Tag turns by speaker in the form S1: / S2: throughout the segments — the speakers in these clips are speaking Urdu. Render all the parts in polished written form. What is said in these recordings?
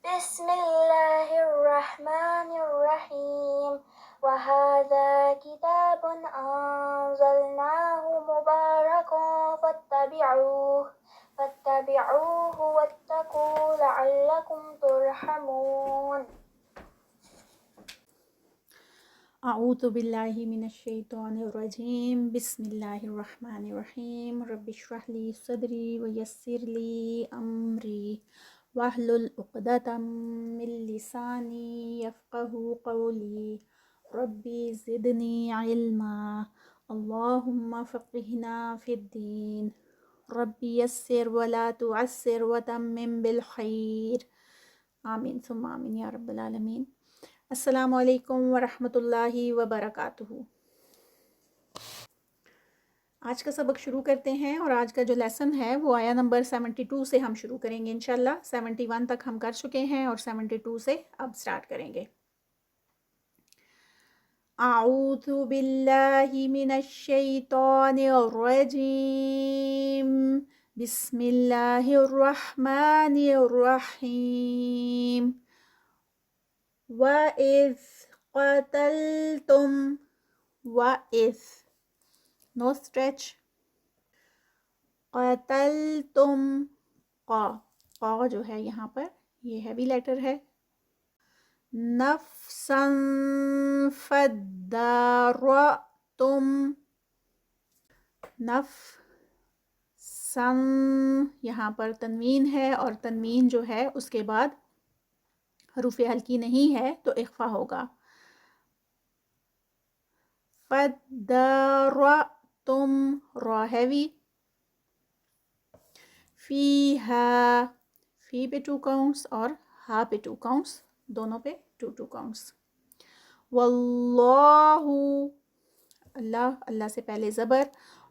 S1: بسم الله الرحمن الرحيم وهذا كتاب أنزلناه مبارك فاتبعوه واتقوا لعلكم ترحمون
S2: اعوذ باللہ من الشیطان الرجیم بسم اللہ الرحمن الرحیم رب اشرح لی صدری ویسر لی امری واحلل عقدۃ من لسانی یفقہوا قولی ربی زدنی علما اللہم فقہنا فی الدین ربی یسر ولا تعسر وتمم بالخیر آمین ثم آمین یا رب العالمین۔ السلام علیکم ورحمۃ اللہ وبرکاتہ۔ آج کا سبق شروع کرتے ہیں، اور آج کا جو لیسن ہے وہ آیا نمبر 72 سے ہم شروع کریں گے انشاءاللہ۔ 71 تک ہم کر چکے ہیں اور 72 سے اب سٹارٹ کریں گے۔ اعوذ باللہ من الشیطان الرجیم بسم اللہ الرحمن الرحیم۔ وَإِذْ قَتَلْتُمْ وَإِذْ no stretch قَتَلْتُمْ قا جو ہے یہاں پر یہ ہیوی لیٹر ہے۔ نَفْسًا فَادَّارَأْتُمْ نَفْسًا یہاں پر تنوین ہے، اور تنوین جو ہے اس کے بعد حروف ہلکی نہیں ہے تو اخفا ہوگا۔ فَادَّارَأْتُمْ را ہیوی، فیہا فی پہ 2 کاؤنٹس اور ہا پہ 2 کاؤنٹس، دونوں پہ 2 کاؤنٹس۔ واللہ اللہ، اللہ سے پہلے زبر،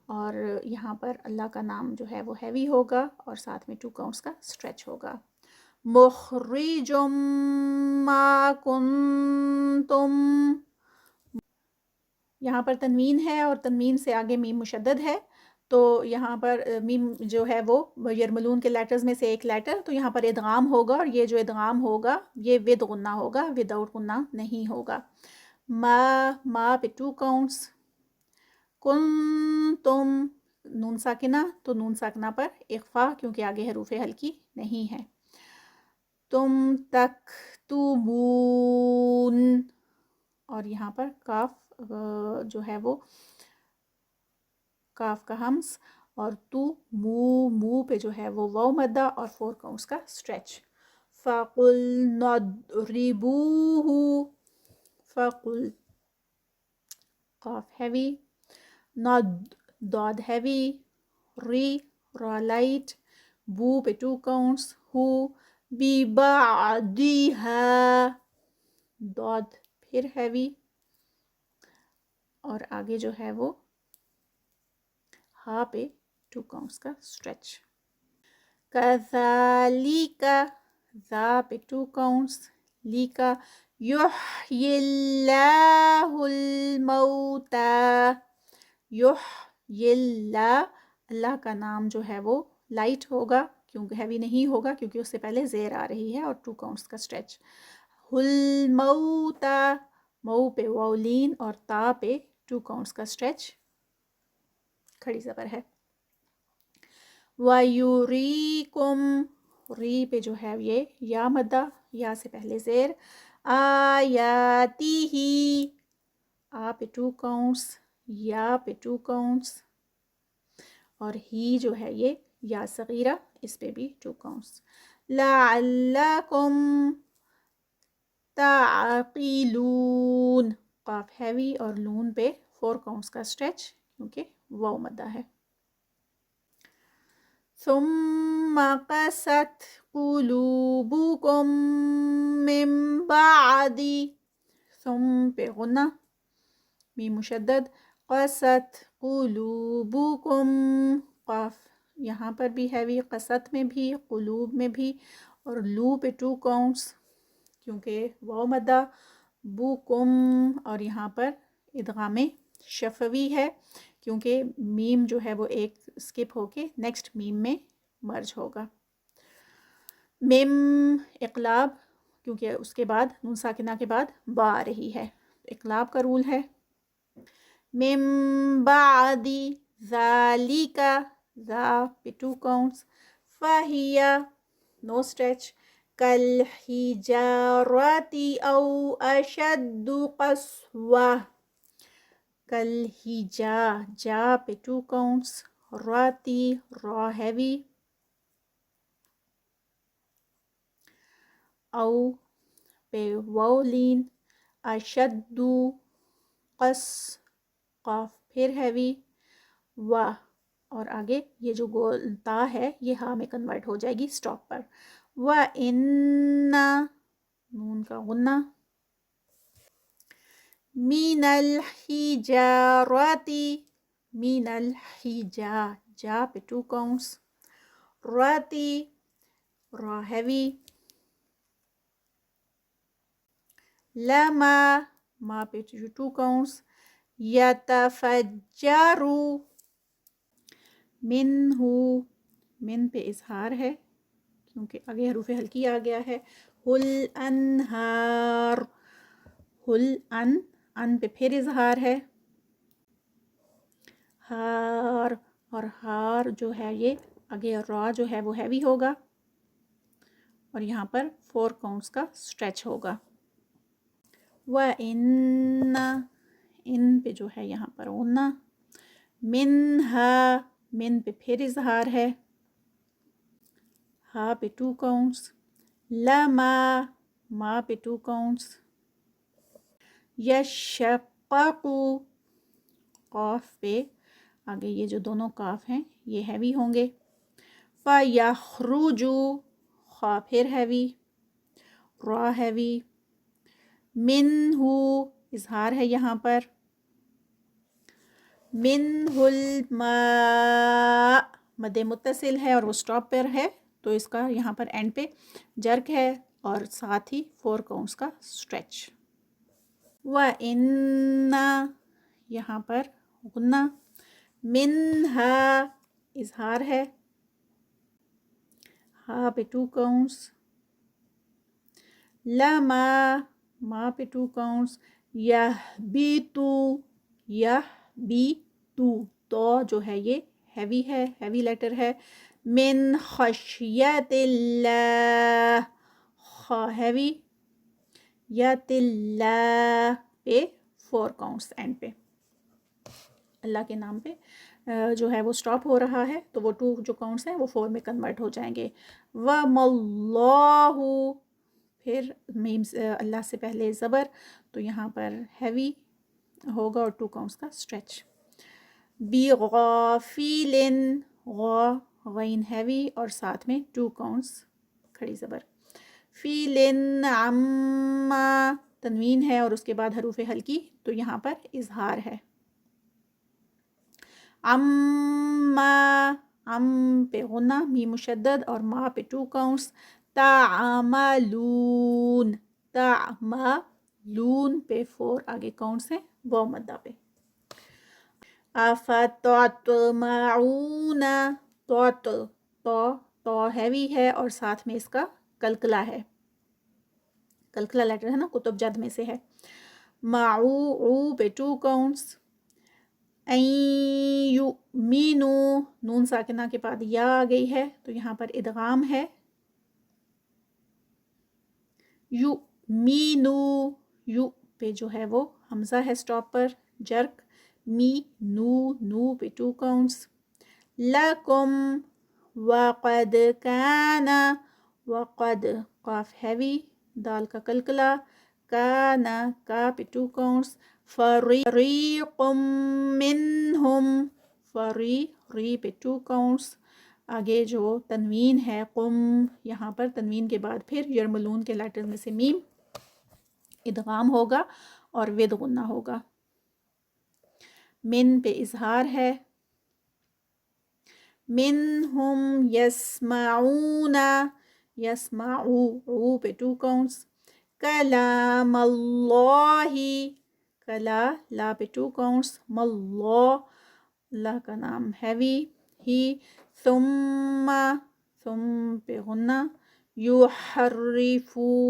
S2: اور یہاں پر اللہ کا نام جو ہے وہ ہیوی ہوگا اور ساتھ میں 2 کاؤنٹس کا سٹریچ ہوگا۔ مخرج ما کنتم یہاں پر تنوین ہے اور تنوین سے آگے میم مشدد ہے، تو یہاں پر میم جو ہے وہ یرملون کے لیٹرز میں سے ایک لیٹر، تو یہاں پر ادغام ہوگا، اور یہ جو ادغام ہوگا یہ ود غنہ ہوگا، ود آؤٹ غنہ نہیں ہوگا۔ ما پہ 2 کاؤنٹس، کنتم نون ساکنہ، تو نون ساکنہ پر اخفا کیونکہ آگے حروف ہلکی نہیں ہے۔ تم تکتبون، اور یہاں پر کاف جو ہے وہ کاف کا ہمس، اور تو مو پہ جو ہے وہ واو مدہ اور 4 کاؤنٹس کا سٹریچ۔ فَقُلْنَا اضْرِبُوهُ فَقُل قاف ہیوی، ند داد ہیوی، ری را لائٹ، بو پہ 2 کاؤنٹس، ہو بِبَعْدِهَا داد پھر ہیوی، اور آگے جو ہے وہ ہا پہ 2 کاؤنٹس کا سٹریچ۔ کَذَلِکَ ذا پہ 2 کاؤنٹس، لیکا یحیی اللہ الموتى، یحیی اللہ کا نام جو ہے وہ لائٹ ہوگا کیونکہ ہیوی نہیں ہوگا کیونکہ اس سے پہلے زیر آ رہی ہے اور 2 کاؤنٹس کا سٹریچ۔ الموتى مو پہ واولین اور تا پہ 2 کاؤنٹس کا سٹریچ، کھڑی زبر ہے۔ وَيُرِيكُمْ ری پہ جو ہے یہ یا مدہ، یا سے پہلے زیر، آیاتِهِ آ پہ 2 کاؤنٹس، یا پہ 2 کاؤنٹس، اور ہی جو ہے یہ یا صغیرہ، اس پہ بھی 2 کاؤنٹس۔ لَعَلَّكُمْ تعقلون قاف ہیوی اور نون پہ 4 کاؤنٹس کا سٹریچ کیونکہ واو مدہ ہے۔ ثم قست قلوبكم من بعد ثم پہ غنہ، میم مشدد، قست قلوبكم قاف یہاں پر بھی ہیوی، قست میں بھی، قلوب میں بھی، اور لو پہ 2 کاؤنٹس کیونکہ واو مدہ، بوکم، اور یہاں پر ادغام شفوی ہے کیونکہ میم جو ہے وہ ایک سکپ ہو کے نیکسٹ میم میں مرج ہوگا۔ مم اقلاب کیونکہ اس کے بعد نون ساکنہ کے بعد با آ رہی ہے. اقلاب کا رول ہے. من بعد ذالک، ذا پہ 2 counts. فہیا نو اسٹریچ. کالحجارۃ او اشد قسوہ. کالحجا جا پہ 2 counts. راتی را ہیوی. او پہ واو لین. اشد قص قاف پھر ہیوی. و اور آگے یہ جو تا ہے یہ ہا میں کنورٹ ہو جائے گی اسٹاپ پر. و ان نون کا غنہ. من الحجارۃ، من الحجا جا پہ 2 counts. راتی را ہیوی. لما ما پہ 2 counts. یتفجر منہ، من پہ اظہار ہے کیونکہ آگے حروف ہلکی آ گیا ہے. الانہار، ان پہ پھر اظہار ہے. ہار اور ہار جو ہے یہ آگے را جو ہے وہ ہیوی ہوگا اور یہاں پر 4 counts کا اسٹریچ ہوگا. وَإِنَّ ان پہ جو ہے یہاں پر غنہ. منہا من پہ پھر اظہار ہے. ہا پہ 2 counts. لما ما پہ 2 counts. یشقق قاف پہ آگے یہ جو دونوں کاف ہیں یہ ہیوی ہوں گے. فَيَخْرُجُ خا پھر ہیوی. را ہیوی. منہ اظہار ہے یہاں پر. منہ الماء مد متصل ہے اور وہ اسٹاپ پر ہے تو اس کا یہاں پر اینڈ پہ جرک ہے اور ساتھ ہی 4 counts کا اسٹریچ. وَإِنَّ یہاں پر غنہ. منہا اظہار ہے. ہا پہ 2 counts. لما ما پہ 2 counts. یہبیتو یہبیتو تو جو ہے یہ ہیوی ہے، ہیوی لیٹر ہے. من خشیت اللہ خا ہیوی. یت اللہ پہ 4 counts اینڈ پہ. اللہ کے نام پہ جو ہے وہ اسٹاپ ہو رہا ہے تو وہ 2 جو counts ہیں وہ 4 میں کنورٹ ہو جائیں گے. وَمَاللَّهُ پھر میم اللہ سے پہلے زبر تو یہاں پر ہیوی ہوگا اور 2 counts کا اسٹریچ. بِغَافِلٍ غا غین ہیوی اور ساتھ میں 2 counts کھڑی زبر. فِلٍ عَمَّا تنوین ہے اور اس کے بعد حروف ہلکی تو یہاں پر اظہار ہے. عَمَّا عم پہ غنہ میم مشدد اور ما پہ 2 counts. تعملون تعملون پہ 4 آگے counts ہیں واو مدہ پہ. افتطمعون تو ہیوی ہے اور ساتھ میں اس کا کلکلا ہے. کلکلا لیٹر ہے نا کتب جد میں سے ہے. معو پہ 2 counts. یؤمنو نون ساکنہ کے بعد یا آ گئی ہے تو یہاں پر ادغام ہے. یؤمنو یو پہ جو ہے وہ حمزہ ہے اسٹاپ پر جرک. می نو پہ 2 counts. لکم وقد کان وقد قاف ہیوی دال کا کلکلا. کان کا پہ 2 counts. فریق منہم ری پہ 2 counts. آگے جو تنوین ہے قم یہاں پر تنوین کے بعد پھر یرملون کے لیٹر میں سے میم ادغام ہوگا اور ود غنہ ہوگا. من پہ اظہار ہے. منہم یسمعون یسمعو پہ 2 counts. کلام اللہ کلا لا پہ 2 counts. ماللہ اللہ کا نام ہیوی. ہی ثم پہ غنہ. یحرفونہو،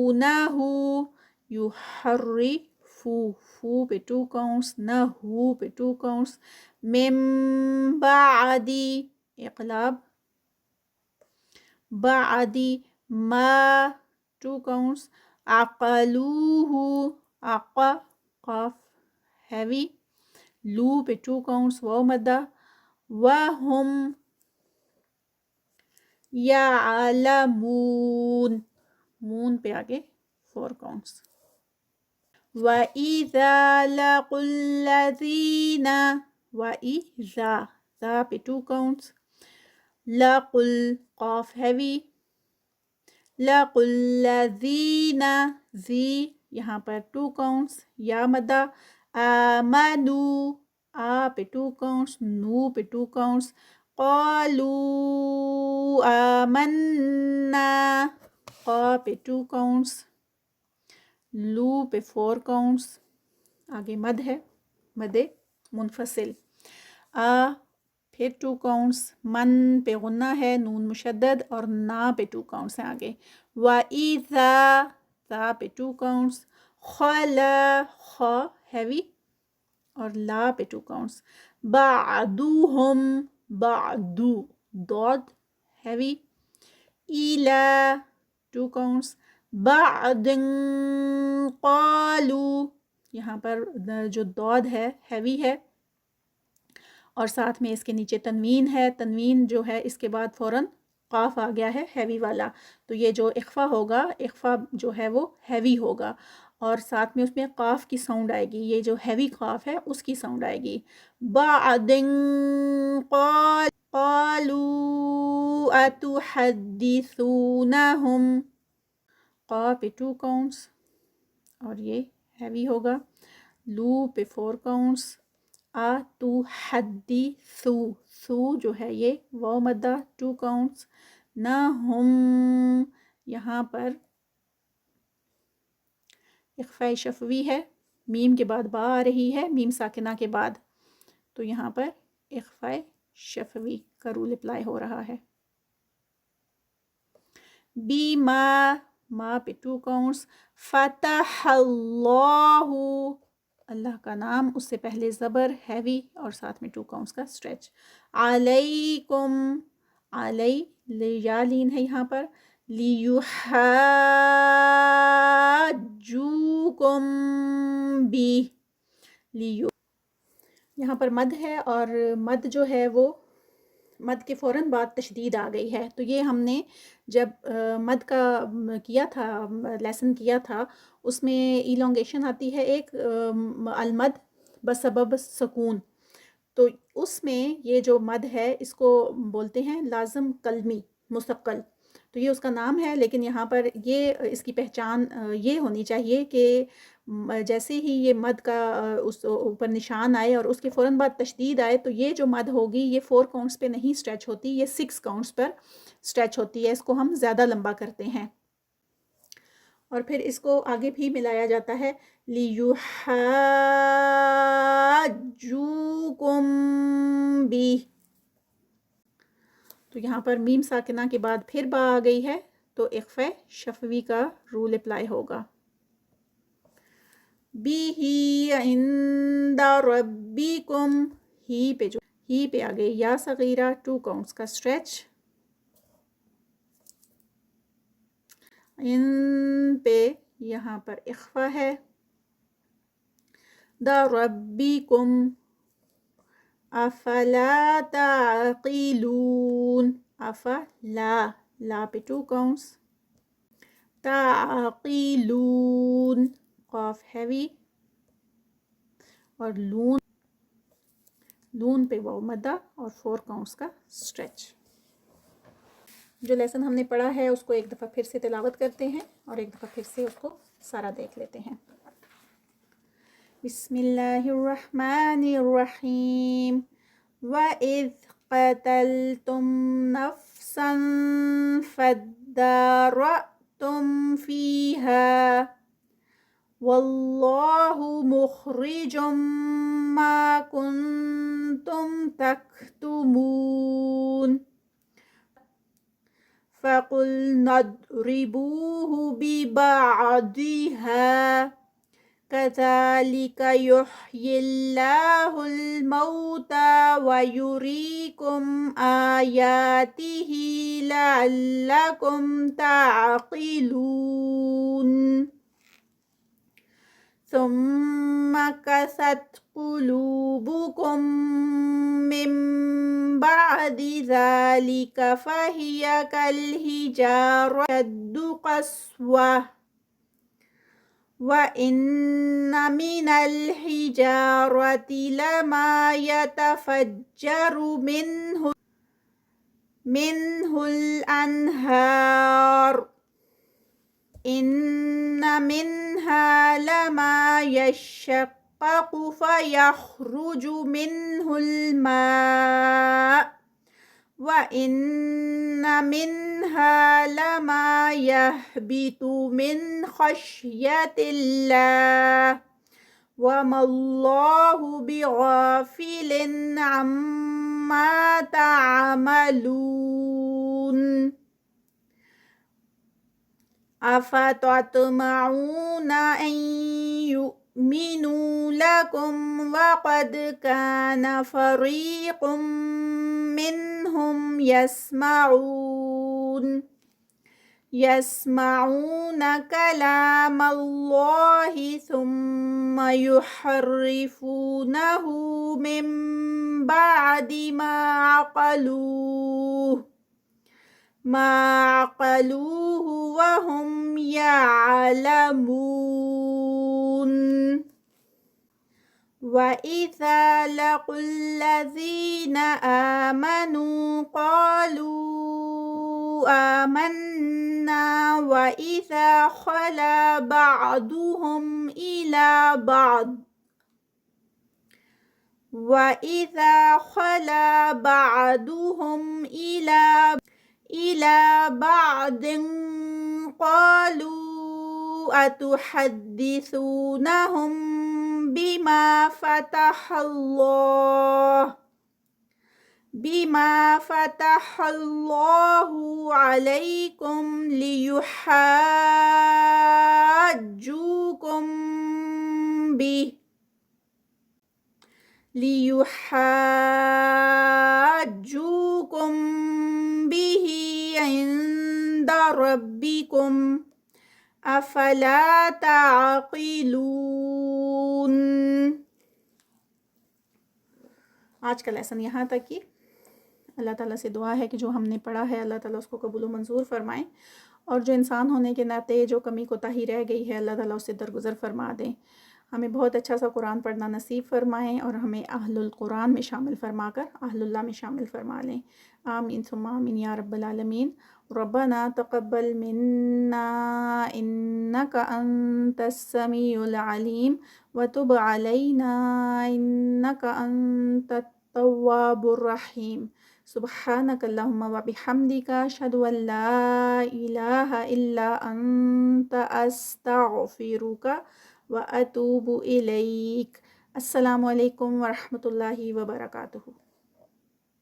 S2: یحرفو، فو پہ 2 کاؤنٹس، نہو پہ 2 کاؤنٹس، من بعدی اقلاب، بعدی ما 2 counts، عقلوہ، عقا قاف ہیوی، لو پہ 2 counts واو مدہ، وہم یعلمون، مون پہ آگے 4 counts، وَإِذَا لَقُوا الَّذِينَ، وَإِذَا ذا پہ 2 counts، لَقُوا قاف ہیوی، لَقُوا الَّذِينَ ذی یہاں پر 2 counts، یا مدہ، آمنوا آ پہ 2 counts، نو پہ 2 counts، قالوا آمنا قا پہ 2 counts، لو پہ 4 counts، آگے مد ہے، مد منفصل، آ پھر 2 counts، من پہ غنہ ہے، نون مشدد، اور نا پہ 2 counts ہیں آگے، وَإِذَا تا پہ 2 counts، خلا خا ہیوی، اور لا پہ 2 counts، بعدوہم بعدو ضاد ہیوی، ایلا 2 counts، بعد قالو یہاں پر جو ضاد ہے ہیوی ہے، اور ساتھ میں اس کے نیچے تنوین ہے، تنوین جو ہے اس کے بعد فوراً قاف آ گیا ہے ہیوی والا، تو یہ جو اخفا ہوگا، اخفا جو ہے وہ ہیوی ہوگا، اور ساتھ میں اس میں قاف کی ساؤنڈ آئے گی، یہ جو ہیوی قاف ہے اس کی ساؤنڈ آئے گی، بعد قالوا اتحدثونہم، قا پہ 2 counts اور یہ ہیوی ہوگا، لو پہ 4 counts، اتحدثو، سو جو ہے یہ واو مدہ 2 counts، نہ ہم یہاں پر اخفاء شفوی ہے، میم کے بعد با آ رہی ہے، میم ساکنہ کے بعد، تو یہاں پر اخفاء شفوی کا رول اپلائی ہو رہا ہے، بی ما پہ 2 counts، فتح اللہ، اللہ کا نام، اس سے پہلے زبر ہیوی اور ساتھ میں 2 counts کا اسٹریچ، علیکم، علی یا لین ہے یہاں پر، لیحاجوکم بی، یہاں پر مد ہے، اور مد جو ہے وہ مد کے فوراً بعد تشدید آ گئی ہے، تو یہ ہم نے جب مد کا کیا تھا، لیسن کیا تھا، اس میں ایلونگیشن آتی ہے ایک المد بسبب سکون، تو اس میں یہ جو مد ہے اس کو بولتے ہیں لازم کلمی مستقل، تو یہ اس کا نام ہے، لیکن یہاں پر یہ اس کی پہچان یہ ہونی چاہیے کہ جیسے ہی یہ مد کا اس اوپر نشان آئے اور اس کے فوراً بعد تشدید آئے، تو یہ جو مد ہوگی یہ 4 counts پہ نہیں اسٹریچ ہوتی، یہ 6 counts پر اسٹریچ ہوتی ہے، اس کو ہم زیادہ لمبا کرتے ہیں، اور پھر اس کو آگے بھی ملایا جاتا ہے، لیحاجوکم بی، تو یہاں پر میم ساکنہ کے بعد پھر با آ گئی ہے، تو اخفاء شفوی کا رول اپلائی ہوگا، بیہی عند ربکم، ہی پہ جو ہی پہ آ گئی یا صغیرہ 2 counts کا اسٹریچ، ان پہ یہاں پر اخفا ہے، دا ربکم، افلا تعقلون، افلا لا پہ 2 counts، تعقلون قاف ہیوی، اور لون پہ واو مدہ اور 4 counts کا اسٹریچ۔ جو لیسن ہم نے پڑھا ہے اس کو ایک دفعہ پھر سے تلاوت کرتے ہیں اور ایک دفعہ پھر سے اس کو سارا دیکھ لیتے ہیں۔ بسم اللہ الرحمن الرحیم، وَإِذْ قَتَلْتُمْ نَفْسًا فَادَّارَأْتُمْ فِيهَا وَاللَّهُ مُخْرِجٌ مَا كُنْتُمْ تَكْتُمُونَ، فَقُلْنَا اضْرِبُوهُ بِبَعْضِهَا كَذَلِكَ يُحْيِي اللَّهُ الْمَوْتَى وَيُرِيكُمْ آيَاتِهِ لَعَلَّكُمْ تَعْقِلُونَ ثُمَّ قَسَتْ قُلُوبُكُم مِّن بَعْدِ ذَلِكَ فَهِيَ كَالْحِجَارَةِ أَشَدُّ قَسْوَةً وَإِنَّ مِنَ الْحِجَارَةِ لَمَا يَتَفَجَّرُ مِنْهُ الْأَنْهَارُ إِنَّ مِنْهَا لَمَا يَشَّقَّقُ فَيَخْرُجُ مِنْهُ الْمَاءُ وَإِنَّ مِنْهَا لَمَا يَهْبِطُ مِنْ خَشْيَةِ اللَّهِ وَمَا اللَّهُ بِغَافِلٍ عَمَّا تَعْمَلُونَ أَفَتَطْمَعُونَ أَن يُؤْمِنُوا لَكُمْ وَقَدْ كَانَ فَرِيقٌ مِّنْهُمْ يَسْمَعُونَ كَلَامَ اللَّهِ ثُمَّ يُحَرِّفُونَهُ مِن بَعْدِ ما عقلوه وهم يعلمون وَإِذَا لَقُوا الَّذِينَ آمَنُوا قَالُوا آمَنَّا وَإِذَا خَلَا بعضهم إلى بعض قالوا أتحدثونهم بما فتح الله عليكم ليحاجوكم به عند ربكم افلا تعقلون۔ آج کا لیسن یہاں تک ہی۔ اللہ تعالیٰ سے دعا ہے کہ جو ہم نے پڑھا ہے اللہ تعالیٰ اس کو قبول و منظور فرمائیں، اور جو انسان ہونے کے ناطے جو کمی کوتاہی رہ گئی ہے اللہ تعالیٰ اس سے درگزر فرما دیں۔ ہمیں بہت اچھا سا قرآن پڑھنا نصیب فرمائیں اور ہمیں اہل القرآن میں شامل فرما کر اہل اللہ میں شامل فرما لیں۔ آمین ثم آمین یا رب العالمین۔ ربنا تقبل منا انک انت السمیع العلیم وتب علینا انک انت التواب الرحیم۔ سبحانک اللہم وبحمدک اشہد ان لا الہ الا انت استغفرک وَأَتُوبُ إِلَيْكَ۔ السلام علیکم ورحمۃ اللہ وبرکاتہ۔